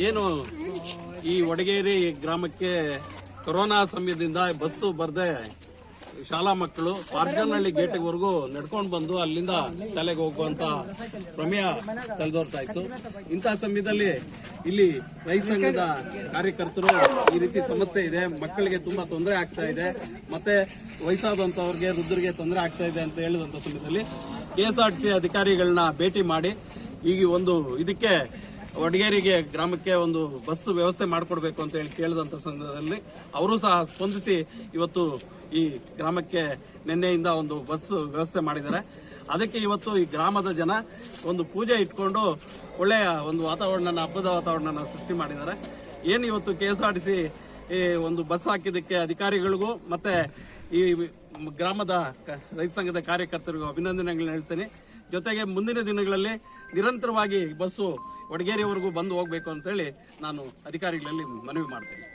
ಏನು ಈ ವಡಗೇರಿ ಗ್ರಾಮಕ್ಕೆ ಕೊರೋನಾ ಸಮಯದಿಂದ ಬಸ್ಸು ಬರದೆ ಶಾಲಾ ಮಕ್ಕಳು ಪಾರ್ಜನಹಳ್ಳಿ ಗೇಟ್ವರೆಗೂ ನಡ್ಕೊಂಡು ಬಂದು ಅಲ್ಲಿಂದ ಶಾಲೆಗೆ ಹೋಗುವಂತ ಪ್ರಮೇಯ ತಲೆದೋರ್ತಾ ಇತ್ತು. ಇಂತಹ ಸಮಯದಲ್ಲಿ ಇಲ್ಲಿ ರೈತ ಸಂಘದ ಕಾರ್ಯಕರ್ತರು ಈ ರೀತಿ ಸಮಸ್ಯೆ ಇದೆ, ಮಕ್ಕಳಿಗೆ ತುಂಬಾ ತೊಂದರೆ ಆಗ್ತಾ ಇದೆ, ಮತ್ತೆ ವಯಸ್ಸಾದಂತವ್ರಿಗೆ ವೃದ್ಧರಿಗೆ ತೊಂದರೆ ಆಗ್ತಾ ಇದೆ ಅಂತ ಹೇಳಿದಂತ ಸಮಯದಲ್ಲಿ KSRTC ಅಧಿಕಾರಿಗಳನ್ನ ಭೇಟಿ ಮಾಡಿ ಈಗ ಒಂದು ಇದಕ್ಕೆ ವಡಗೇರಿಗೆ ಗ್ರಾಮಕ್ಕೆ ಒಂದು ಬಸ್ ವ್ಯವಸ್ಥೆ ಮಾಡಿಕೊಡ್ಬೇಕು ಅಂತ ಹೇಳಿ ಕೇಳಿದಂತ ಸಂದರ್ಭದಲ್ಲಿ ಅವರು ಸಹ ಸ್ಪಂದಿಸಿ ಇವತ್ತು ಈ ಗ್ರಾಮಕ್ಕೆ ನಿನ್ನೆಯಿಂದ ಒಂದು ಬಸ್ ವ್ಯವಸ್ಥೆ ಮಾಡಿದ್ದಾರೆ. ಅದಕ್ಕೆ ಇವತ್ತು ಈ ಗ್ರಾಮದ ಜನ ಒಂದು ಪೂಜೆ ಇಟ್ಕೊಂಡು ಒಳ್ಳೆಯ ಒಂದು ವಾತಾವರಣನ, ಹಬ್ಬದ ವಾತಾವರಣನ ಸೃಷ್ಟಿ ಮಾಡಿದ್ದಾರೆ. ಏನು ಇವತ್ತು KSRTC ಒಂದು ಬಸ್ ಹಾಕಿದ್ದಕ್ಕೆ ಅಧಿಕಾರಿಗಳಿಗೂ ಮತ್ತೆ ಈ ಗ್ರಾಮದ ರೈತ ಸಂಘದ ಕಾರ್ಯಕರ್ತರಿಗೂ ಅಭಿನಂದನೆಗಳನ್ನ ಹೇಳ್ತೇನೆ. ಜೊತೆಗೆ ಮುಂದಿನ ದಿನಗಳಲ್ಲಿ ನಿರಂತರವಾಗಿ ಬಸ್ಸು ವಡಗೇರಿಯವರೆಗೂ ಬಂದು ಹೋಗಬೇಕು ಅಂತೇಳಿ ನಾನು ಅಧಿಕಾರಿಗಳಲ್ಲಿ ಮನವಿ ಮಾಡ್ತೇನೆ.